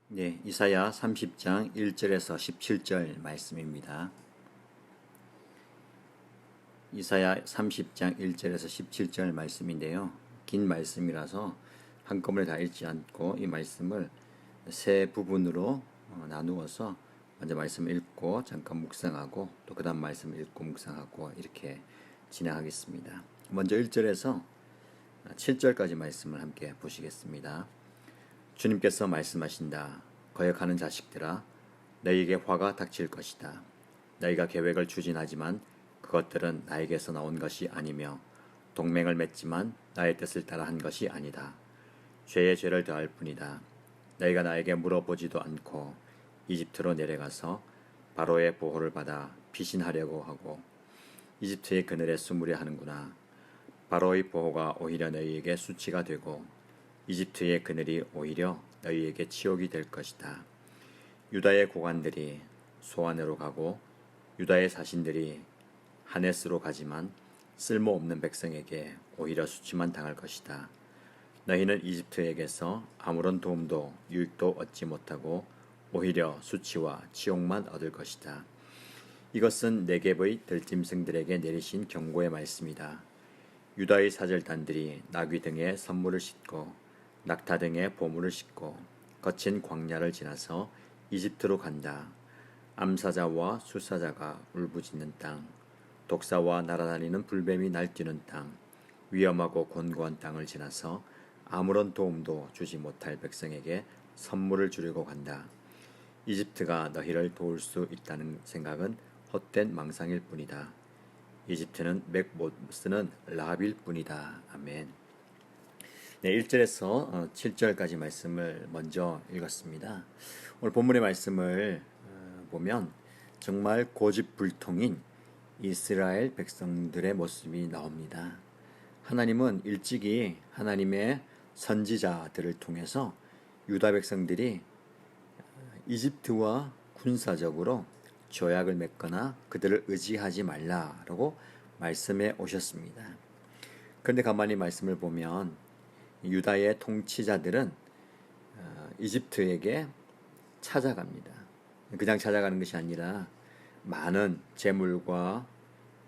네, 이사야 30장 1절에서 17절 말씀입니다. 이사야 30장 1절에서 17절 말씀인데요. 긴 말씀이라서 한꺼번에 다 읽지 않고 이 말씀을 세 부분으로 나누어서 먼저 말씀 읽고 잠깐 묵상하고 또 그 다음 말씀 읽고 묵상하고 이렇게 진행하겠습니다. 먼저 1절에서 7절까지 말씀을 함께 보시겠습니다. 주님께서 말씀하신다. 거역하는 자식들아, 너희에게 화가 닥칠 것이다. 너희가 계획을 추진하지만 그것들은 나에게서 나온 것이 아니며 동맹을 맺지만 나의 뜻을 따라 한 것이 아니다. 죄에 죄를 더할 뿐이다. 너희가 나에게 물어보지도 않고 이집트로 내려가서 바로의 보호를 받아 피신하려고 하고 이집트의 그늘에 숨으려 하는구나. 바로의 보호가 오히려 너희에게 수치가 되고 이집트의 그늘이 오히려 너희에게 치욕이 될 것이다. 유다의 고관들이 소안으로 가고 유다의 사신들이 하네스로 가지만 쓸모없는 백성에게 오히려 수치만 당할 것이다. 너희는 이집트에게서 아무런 도움도 유익도 얻지 못하고 오히려 수치와 치욕만 얻을 것이다. 이것은 네겝의 들짐승들에게 내리신 경고의 말씀이다. 유다의 사절단들이 나귀 등에 선물을 싣고 낙타 등의 보물을 싣고 거친 광야를 지나서 이집트로 간다. 암사자와 수사자가 울부짖는 땅, 독사와 날아다니는 불뱀이 날뛰는 땅, 위험하고 곤고한 땅을 지나서 아무런 도움도 주지 못할 백성에게 선물을 주려고 간다. 이집트가 너희를 도울 수 있다는 생각은 헛된 망상일 뿐이다. 이집트는 맥 못 쓰는 라빌 뿐이다. 아멘. 네, 1절에서 7절까지 말씀을 먼저 읽었습니다. 오늘 본문의 말씀을 보면 정말 고집불통인 이스라엘 백성들의 모습이 나옵니다. 하나님은 일찍이 하나님의 선지자들을 통해서 유다 백성들이 이집트와 군사적으로 조약을 맺거나 그들을 의지하지 말라라고 말씀해 오셨습니다. 그런데 가만히 말씀을 보면 유다의 통치자들은 이집트에게 찾아갑니다. 그냥 찾아가는 것이 아니라 많은 재물과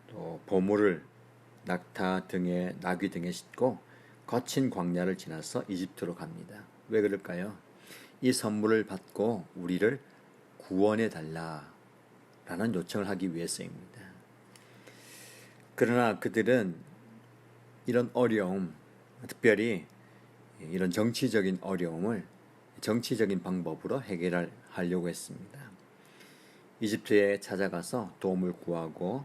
또 보물을 낙타 등에 나귀 등에 싣고 거친 광야를 지나서 이집트로 갑니다. 왜 그럴까요? 이 선물을 받고 우리를 구원해 달라라는 요청을 하기 위해서입니다. 그러나 그들은 이런 어려움, 특별히 이런 정치적인 어려움을 정치적인 방법으로 해결하려고 했습니다. 이집트에 찾아가서 도움을 구하고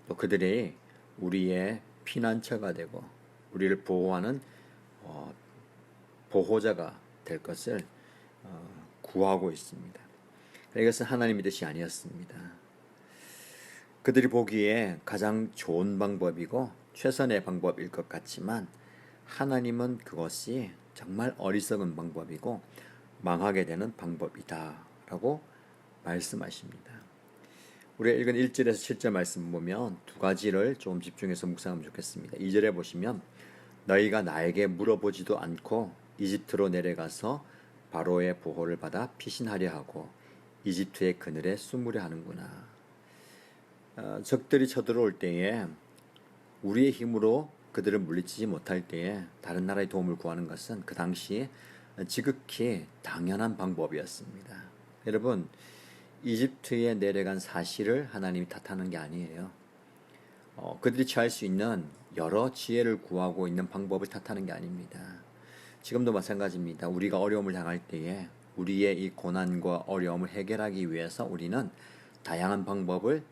또 그들이 우리의 피난처가 되고 우리를 보호하는 보호자가 될 것을 구하고 있습니다. 이것은 하나님의 뜻이 아니었습니다. 그들이 보기에 가장 좋은 방법이고 최선의 방법일 것 같지만 하나님은 그것이 정말 어리석은 방법이고 망하게 되는 방법이다 라고 말씀하십니다. 우리가 읽은 1절에서 7절 말씀 보면 두 가지를 좀 집중해서 묵상하면 좋겠습니다. 2절에 보시면 너희가 나에게 물어보지도 않고 이집트로 내려가서 바로의 보호를 받아 피신하려 하고 이집트의 그늘에 숨으려 하는구나. 적들이 쳐들어올 때에 우리의 힘으로 그들을 물리치지 못할 때에 다른 나라의 도움을 구하는 것은 그 당시 지극히 당연한 방법이었습니다. 여러분, 이집트에 내려간 사실을 하나님이 탓하는 게 아니에요. 그들이 취할 수 있는 여러 지혜를 구하고 있는 방법을 탓하는 게 아닙니다. 지금도 마찬가지입니다. 우리가 어려움을 당할 때에 우리의 이 고난과 어려움을 해결하기 위해서 우리는 다양한 방법을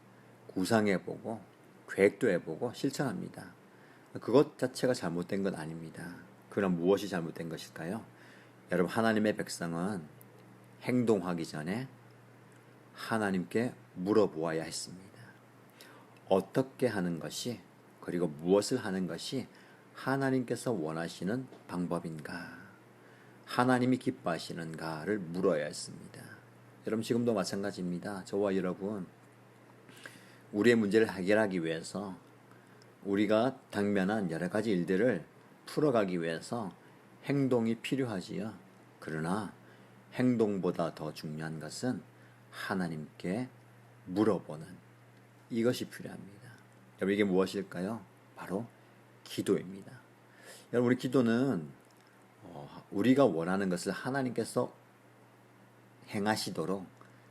구상해보고 계획도 해보고 실천합니다. 그것 자체가 잘못된 건 아닙니다. 그럼 무엇이 잘못된 것일까요? 여러분, 하나님의 백성은 행동하기 전에 하나님께 물어보아야 했습니다. 어떻게 하는 것이 그리고 무엇을 하는 것이 하나님께서 원하시는 방법인가, 하나님이 기뻐하시는가를 물어야 했습니다. 여러분, 지금도 마찬가지입니다. 저와 여러분, 우리의 문제를 해결하기 위해서 우리가 당면한 여러 가지 일들을 풀어가기 위해서 행동이 필요하지요. 그러나 행동보다 더 중요한 것은 하나님께 물어보는 이것이 필요합니다. 여러분, 이게 무엇일까요? 바로 기도입니다. 여러분, 우리 기도는 우리가 원하는 것을 하나님께서 행하시도록,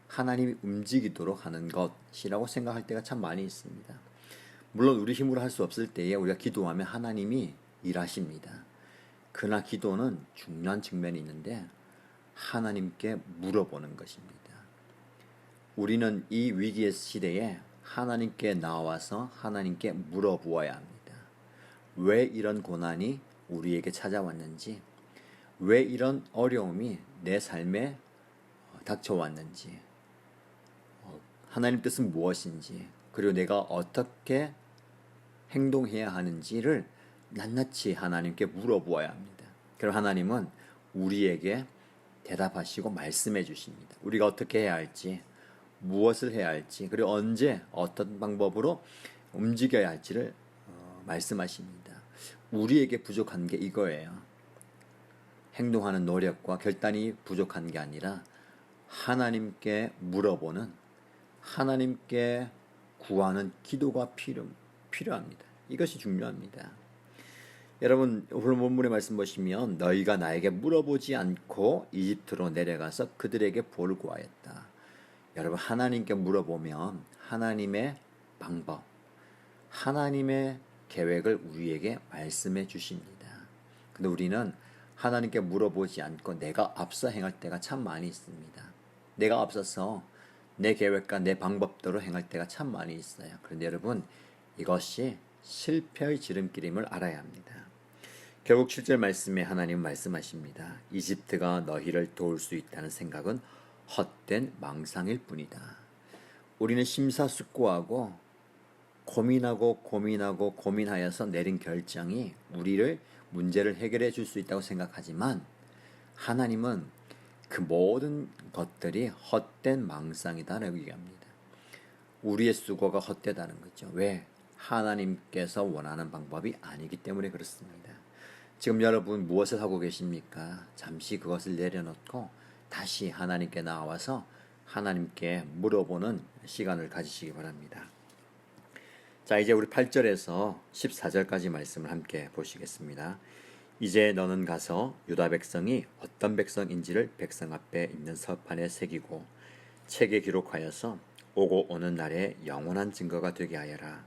하나님이 움직이도록 하는 것이라고 생각할 때가 참 많이 있습니다. 물론 우리 힘으로 할 수 없을 때에 우리가 기도하면 하나님이 일하십니다. 그러나 기도는 중요한 측면이 있는데 하나님께 물어보는 것입니다. 우리는 이 위기의 시대에 하나님께 나와서 하나님께 물어보아야 합니다. 왜 이런 고난이 우리에게 찾아왔는지, 왜 이런 어려움이 내 삶에 닥쳐왔는지, 하나님 뜻은 무엇인지, 그리고 내가 어떻게 행동해야 하는지를 낱낱이 하나님께 물어보아야 합니다. 그럼 하나님은 우리에게 대답하시고 말씀해 주십니다. 우리가 어떻게 해야 할지, 무엇을 해야 할지, 그리고 언제 어떤 방법으로 움직여야 할지를 말씀하십니다. 우리에게 부족한 게 이거예요. 행동하는 노력과 결단이 부족한 게 아니라 하나님께 물어보는, 하나님께 구하는 기도가 필요합니다. 이것이 중요합니다. 여러분, 오늘 본문의 말씀 보시면 너희가 나에게 물어보지 않고 이집트로 내려가서 그들에게 볼을 구하였다. 여러분, 하나님께 물어보면 하나님의 방법, 하나님의 계획을 우리에게 말씀해 주십니다. 근데 우리는 하나님께 물어보지 않고 내가 앞서 행할 때가 참 많이 있습니다. 내가 앞서서 내 계획과 내 방법대로 행할 때가 참 많이 있어요. 그런데 여러분, 이것이 실패의 지름길임을 알아야 합니다. 결국 7절 말씀에 하나님은 말씀하십니다. 이집트가 너희를 도울 수 있다는 생각은 헛된 망상일 뿐이다. 우리는 심사숙고하고 고민하여서 내린 결정이 우리를 문제를 해결해 줄 수 있다고 생각하지만 하나님은 그 모든 것들이 헛된 망상이다라고 얘기합니다. 우리의 수고가 헛되다는 거죠. 왜? 하나님께서 원하는 방법이 아니기 때문에 그렇습니다. 지금 여러분 무엇을 하고 계십니까? 잠시 그것을 내려놓고 다시 하나님께 나와서 하나님께 물어보는 시간을 가지시기 바랍니다. 자, 이제 우리 8절에서 14절까지 말씀을 함께 보시겠습니다. 이제 너는 가서 유다 백성이 어떤 백성인지를 백성 앞에 있는 서판에 새기고 책에 기록하여서 오고 오는 날에 영원한 증거가 되게 하여라.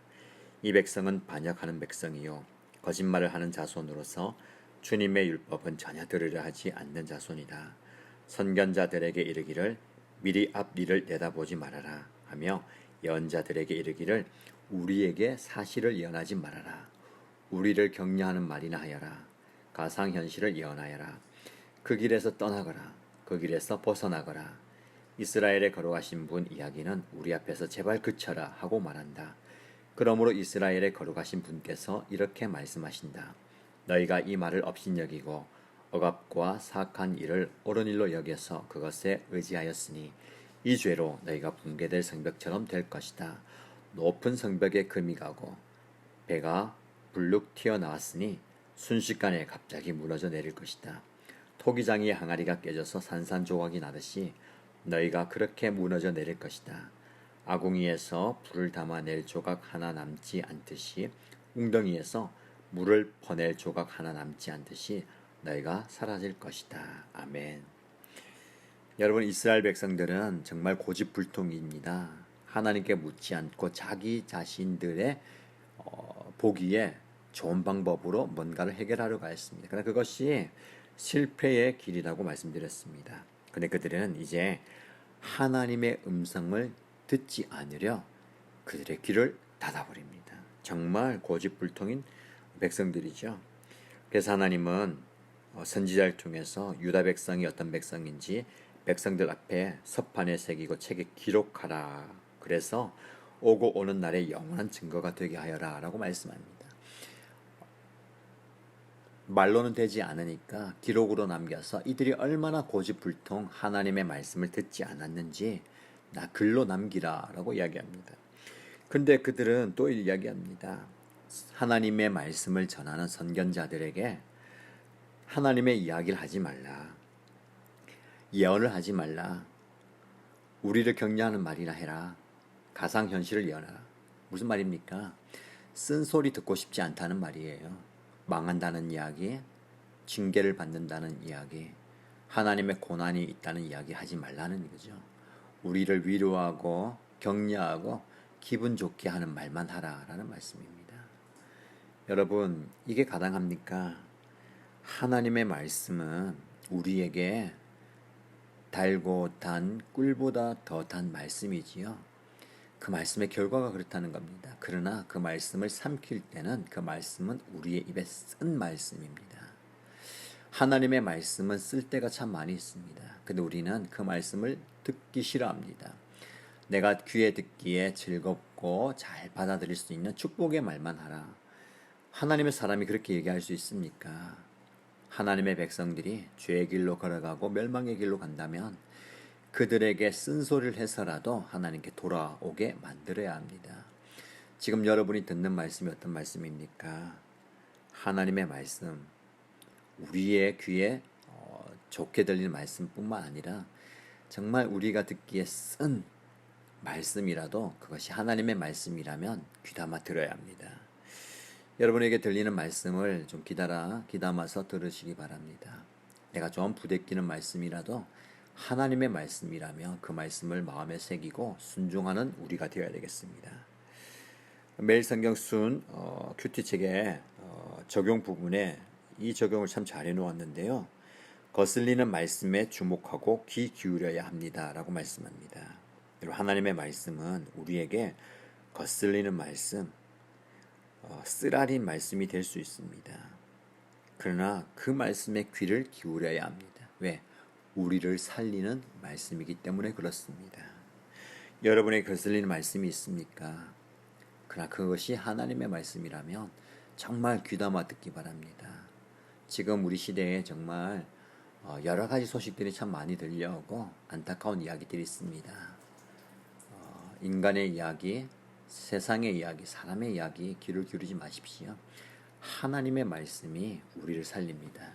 이 백성은 반역하는 백성이요 거짓말을 하는 자손으로서 주님의 율법은 전혀 들으려 하지 않는 자손이다. 선견자들에게 이르기를 미리 앞일을 내다보지 말아라 하며 예언자들에게 이르기를 우리에게 사실을 예언하지 말아라. 우리를 격려하는 말이나 하여라. 가상현실을 예언하여라. 그 길에서 떠나거라. 그 길에서 벗어나거라. 이스라엘에 거룩하신 분 이야기는 우리 앞에서 제발 그쳐라 하고 말한다. 그러므로 이스라엘에 거룩하신 분께서 이렇게 말씀하신다. 너희가 이 말을 업신여기고 억압과 사악한 일을 옳은 일로 여겨서 그것에 의지하였으니 이 죄로 너희가 붕괴될 성벽처럼 될 것이다. 높은 성벽에 금이 가고 배가 불룩 튀어나왔으니 순식간에 갑자기 무너져 내릴 것이다. 토기장이의 항아리가 깨져서 산산조각이 나듯이 너희가 그렇게 무너져 내릴 것이다. 아궁이에서 불을 담아낼 조각 하나 남지 않듯이 웅덩이에서 물을 퍼낼 조각 하나 남지 않듯이 너희가 사라질 것이다. 아멘. 여러분, 이스라엘 백성들은 정말 고집불통입니다. 하나님께 묻지 않고 자기 자신들의 보기에 좋은 방법으로 뭔가를 해결하려고 했습니다. 그러나 그것이 실패의 길이라고 말씀드렸습니다. 그런데 그들은 이제 하나님의 음성을 듣지 않으려 그들의 귀를 닫아버립니다. 정말 고집불통인 백성들이죠. 그래서 하나님은 선지자를 통해서 유다 백성이 어떤 백성인지 백성들 앞에 서판에 새기고 책에 기록하라. 그래서 오고 오는 날에 영원한 증거가 되게 하여라 라고 말씀합니다. 말로는 되지 않으니까 기록으로 남겨서 이들이 얼마나 고집불통 하나님의 말씀을 듣지 않았는지 나 글로 남기라 라고 이야기합니다. 근데 그들은 또 이야기합니다. 하나님의 말씀을 전하는 선견자들에게 하나님의 이야기를 하지 말라. 예언을 하지 말라. 우리를 격려하는 말이나 해라. 가상현실을 예언하라. 무슨 말입니까? 쓴소리 듣고 싶지 않다는 말이에요. 망한다는 이야기, 징계를 받는다는 이야기, 하나님의 고난이 있다는 이야기 하지 말라는 거죠. 우리를 위로하고 격려하고 기분 좋게 하는 말만 하라라는 말씀입니다. 여러분, 이게 가능합니까? 하나님의 말씀은 우리에게 달고 단 꿀보다 더 단 말씀이지요. 그 말씀의 결과가 그렇다는 겁니다. 그러나 그 말씀을 삼킬 때는 그 말씀은 우리의 입에 쓴 말씀입니다. 하나님의 말씀은 쓸 때가 참 많이 있습니다. 근데 우리는 그 말씀을 듣기 싫어합니다. 내가 귀에 듣기에 즐겁고 잘 받아들일 수 있는 축복의 말만 하라. 하나님의 사람이 그렇게 얘기할 수 있습니까? 하나님의 백성들이 죄의 길로 걸어가고 멸망의 길로 간다면 그들에게 쓴소리를 해서라도 하나님께 돌아오게 만들어야 합니다. 지금 여러분이 듣는 말씀이 어떤 말씀입니까? 하나님의 말씀, 우리의 귀에 좋게 들리는 말씀뿐만 아니라 정말 우리가 듣기에 쓴 말씀이라도 그것이 하나님의 말씀이라면 귀담아 들어야 합니다. 여러분에게 들리는 말씀을 좀 귀담아서 들으시기 바랍니다. 내가 좀 부대끼는 말씀이라도 하나님의 말씀이라면 그 말씀을 마음에 새기고 순종하는 우리가 되어야 되겠습니다. 매일 성경 순 큐티책의 적용 부분에 이 적용을 참 잘 해놓았는데요. 거슬리는 말씀에 주목하고 귀 기울여야 합니다 라고 말씀합니다. 여러분, 하나님의 말씀은 우리에게 거슬리는 말씀, 쓰라린 말씀이 될 수 있습니다. 그러나 그 말씀에 귀를 기울여야 합니다. 왜? 우리를 살리는 말씀이기 때문에 그렇습니다. 여러분에게 거슬리는 말씀이 있습니까? 그러나 그것이 하나님의 말씀이라면 정말 귀담아 듣기 바랍니다. 지금 우리 시대에 정말 여러 가지 소식들이 참 많이 들려오고 안타까운 이야기들이 있습니다. 인간의 이야기, 세상의 이야기, 사람의 이야기 귀를 기울이지 마십시오. 하나님의 말씀이 우리를 살립니다.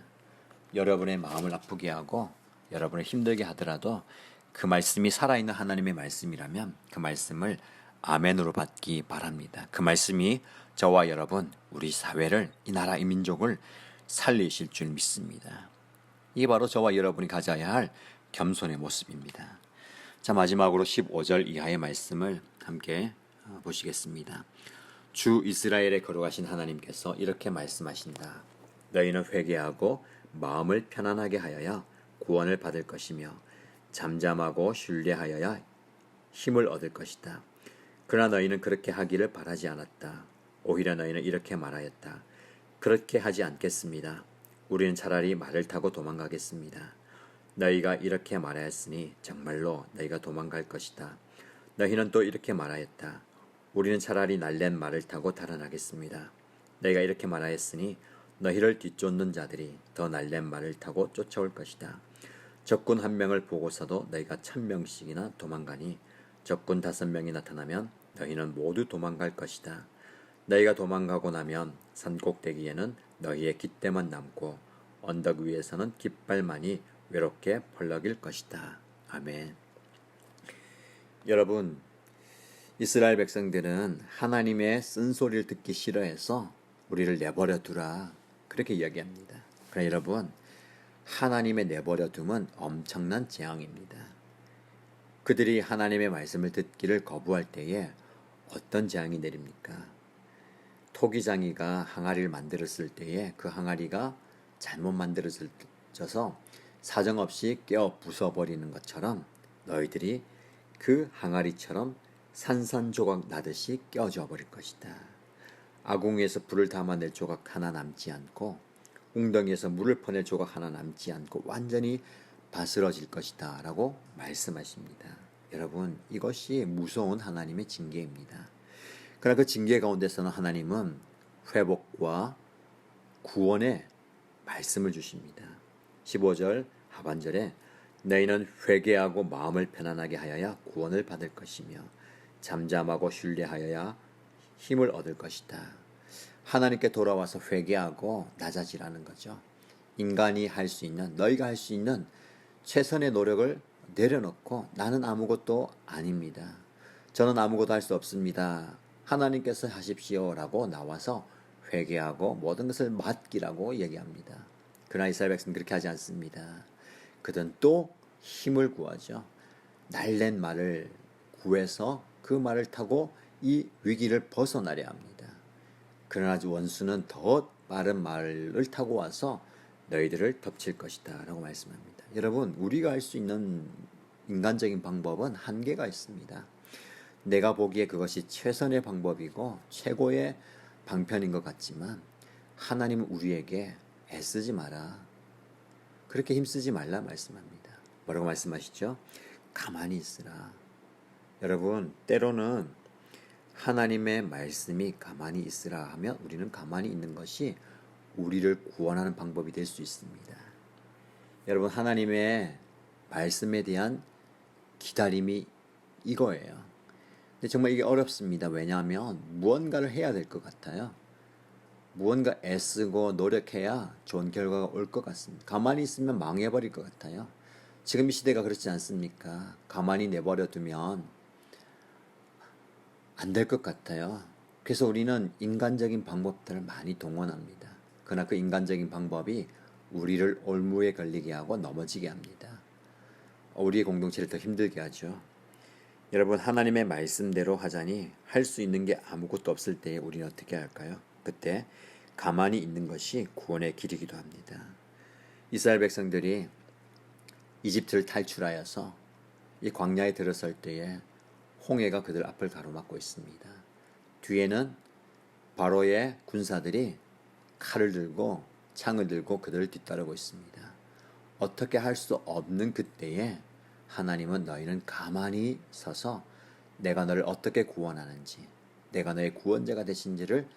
여러분의 마음을 아프게 하고 여러분을 힘들게 하더라도 그 말씀이 살아있는 하나님의 말씀이라면 그 말씀을 아멘으로 받기 바랍니다. 그 말씀이 저와 여러분, 우리 사회를, 이 나라, 이 민족을 살리실 줄 믿습니다. 이게 바로 저와 여러분이 가져야 할 겸손의 모습입니다. 자, 마지막으로 15절 이하의 말씀을 함께 보시겠습니다. 주 이스라엘에 거룩하신 하나님께서 이렇게 말씀하신다. 너희는 회개하고 마음을 편안하게 하여야 구원을 받을 것이며 잠잠하고 신뢰하여야 힘을 얻을 것이다. 그러나 너희는 그렇게 하기를 바라지 않았다. 오히려 너희는 이렇게 말하였다. 그렇게 하지 않겠습니다. 우리는 차라리 말을 타고 도망가겠습니다. 너희가 이렇게 말하였으니 정말로 너희가 도망갈 것이다. 너희는 또 이렇게 말하였다. 우리는 차라리 날랜 말을 타고 달아나겠습니다. 너희가 이렇게 말하였으니 너희를 뒤쫓는 자들이 더 날랜 말을 타고 쫓아올 것이다. 적군 1명을 보고서도 너희가 1000명씩이나 도망가니 적군 5명이 나타나면 너희는 모두 도망갈 것이다. 너희가 도망가고 나면 산꼭대기에는 너희의 깃대만 남고 언덕 위에서는 깃발만이 외롭게 펄럭일 것이다. 아멘. 여러분, 이스라엘 백성들은 하나님의 쓴소리를 듣기 싫어해서 우리를 내버려 두라 그렇게 이야기합니다. 그러나 여러분, 하나님의 내버려 둠은 엄청난 재앙입니다. 그들이 하나님의 말씀을 듣기를 거부할 때에 어떤 재앙이 내립니까? 토기장이가 항아리를 만들었을 때에 그 항아리가 잘못 만들어져서 사정없이 깨어 부숴버리는 것처럼 너희들이 그 항아리처럼 산산조각 나듯이 깨어져 버릴 것이다. 아궁이에서 불을 담아낼 조각 하나 남지 않고 웅덩이에서 물을 퍼낼 조각 하나 남지 않고 완전히 바스러질 것이다 라고 말씀하십니다. 여러분, 이것이 무서운 하나님의 징계입니다. 그러나 그 징계 가운데서는 하나님은 회복과 구원의 말씀을 주십니다. 15절 하반절에 너희는 회개하고 마음을 편안하게 하여야 구원을 받을 것이며 잠잠하고 신뢰하여야 힘을 얻을 것이다. 하나님께 돌아와서 회개하고 낮아지라는 거죠. 인간이 할 수 있는, 너희가 할 수 있는 최선의 노력을 내려놓고 나는 아무것도 아닙니다. 저는 아무것도 할 수 없습니다. 하나님께서 하십시오라고 나와서 회개하고 모든 것을 맡기라고 얘기합니다. 그러나 이스라엘 백성은 그렇게 하지 않습니다. 그들은 또 힘을 구하죠. 날랜 말을 구해서 그 말을 타고 이 위기를 벗어나려 합니다. 그러나 원수는 더 빠른 말을 타고 와서 너희들을 덮칠 것이다 라고 말씀합니다. 여러분, 우리가 할 수 있는 인간적인 방법은 한계가 있습니다. 내가 보기에 그것이 최선의 방법이고 최고의 방편인 것 같지만 하나님은 우리에게 애쓰지 마라, 그렇게 힘쓰지 말라 말씀합니다. 뭐라고 말씀하시죠? 가만히 있으라. 여러분, 때로는 하나님의 말씀이 가만히 있으라 하면 우리는 가만히 있는 것이 우리를 구원하는 방법이 될 수 있습니다. 여러분, 하나님의 말씀에 대한 기다림이 이거예요. 근데 정말 이게 어렵습니다. 왜냐하면 무언가를 해야 될 것 같아요. 무언가 애쓰고 노력해야 좋은 결과가 올 것 같습니다. 가만히 있으면 망해버릴 것 같아요. 지금 이 시대가 그렇지 않습니까? 가만히 내버려 두면 안 될 것 같아요. 그래서 우리는 인간적인 방법들을 많이 동원합니다. 그러나 그 인간적인 방법이 우리를 올무에 걸리게 하고 넘어지게 합니다. 우리의 공동체를 더 힘들게 하죠. 여러분, 하나님의 말씀대로 하자니 할 수 있는 게 아무것도 없을 때에 우리는 어떻게 할까요? 그때 가만히 있는 것이 구원의 길이기도 합니다. 이스라엘 백성들이 이집트를 탈출하여서 이 광야에 들어설 때에 홍해가 그들 앞을 가로막고 있습니다. 뒤에는 바로의 군사들이 칼을 들고 창을 들고 그들을 뒤따르고 있습니다. 어떻게 할 수 없는 그때에 하나님은 너희는 가만히 서서 내가 너를 어떻게 구원하는지, 내가 너의 구원자가 되신지를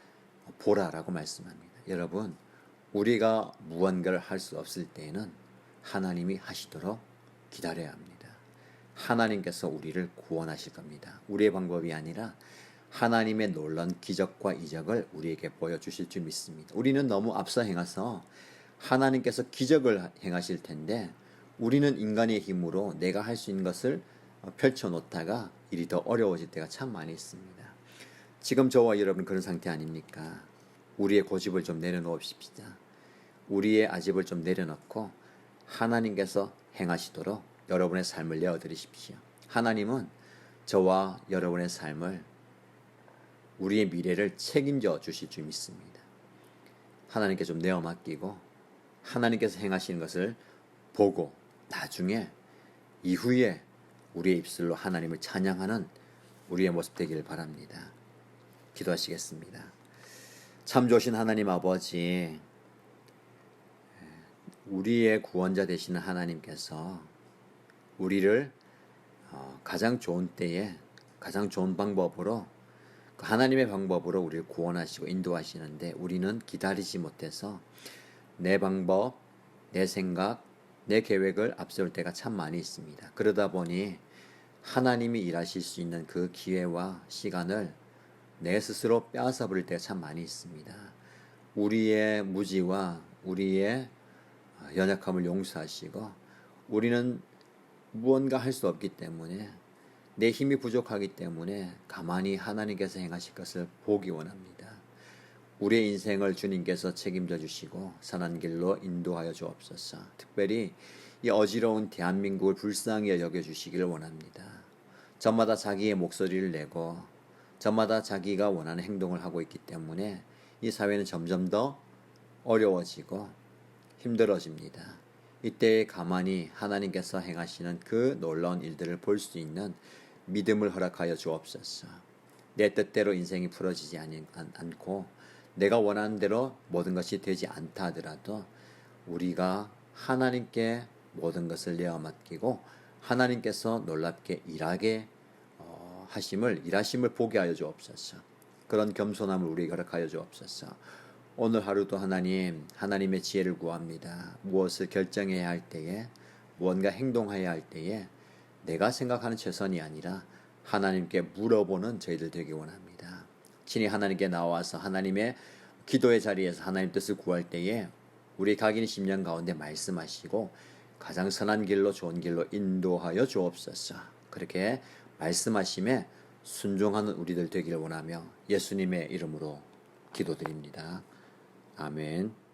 보라라고 말씀합니다. 여러분, 우리가 무언가를 할 수 없을 때에는 하나님이 하시도록 기다려야 합니다. 하나님께서 우리를 구원하실 겁니다. 우리의 방법이 아니라 하나님의 놀라운 기적과 이적을 우리에게 보여주실 줄 믿습니다. 우리는 너무 앞서 행해서 하나님께서 기적을 행하실 텐데 우리는 인간의 힘으로 내가 할 수 있는 것을 펼쳐놓다가 일이 더 어려워질 때가 참 많이 있습니다. 지금 저와 여러분 그런 상태 아닙니까? 우리의 고집을 좀 내려놓읍시다. 우리의 아집을 좀 내려놓고 하나님께서 행하시도록 여러분의 삶을 내어드리십시오. 하나님은 저와 여러분의 삶을, 우리의 미래를 책임져 주실 줄 믿습니다. 하나님께 좀 내어 맡기고 하나님께서 행하시는 것을 보고 나중에 이후에 우리의 입술로 하나님을 찬양하는 우리의 모습 되기를 바랍니다. 기도하시겠습니다. 참 좋으신 하나님 아버지, 우리의 구원자 되시는 하나님께서 우리를 가장 좋은 때에 가장 좋은 방법으로, 하나님의 방법으로 우리를 구원하시고 인도하시는데 우리는 기다리지 못해서 내 방법, 내 생각, 내 계획을 앞세울 때가 참 많이 있습니다. 그러다 보니 하나님이 일하실 수 있는 그 기회와 시간을 내 스스로 빼앗아 버릴 때가 참 많이 있습니다. 우리의 무지와 우리의 연약함을 용서하시고, 우리는 무언가 할 수 없기 때문에, 내 힘이 부족하기 때문에 가만히 하나님께서 행하실 것을 보기 원합니다. 우리의 인생을 주님께서 책임져 주시고 선한 길로 인도하여 주옵소서. 특별히 이 어지러운 대한민국을 불쌍히 여겨주시기를 원합니다. 저마다 자기의 목소리를 내고 저마다 자기가 원하는 행동을 하고 있기 때문에 이 사회는 점점 더 어려워지고 힘들어집니다. 이때에 가만히 하나님께서 행하시는 그 놀라운 일들을 볼 수 있는 믿음을 허락하여 주옵소서. 내 뜻대로 인생이 풀어지지 않고 내가 원하는 대로 모든 것이 되지 않다 하더라도 우리가 하나님께 모든 것을 내어 맡기고 하나님께서 놀랍게 일하심을 보게 하여 주옵소서. 그런 겸손함을 우리에게 허락하여 주옵소서. 오늘 하루도 하나님의 지혜를 구합니다. 무엇을 결정해야 할 때에, 무언가 행동해야 할 때에 내가 생각하는 최선이 아니라 하나님께 물어보는 저희들 되기 원합니다. 친히 하나님께 나와서 하나님의 기도의 자리에서 하나님 뜻을 구할 때에 우리 각인의 심령 가운데 말씀하시고 가장 선한 길로 좋은 길로 인도하여 주옵소서. 그렇게 말씀하심에 순종하는 우리들 되기를 원하며 예수님의 이름으로 기도드립니다. 아멘.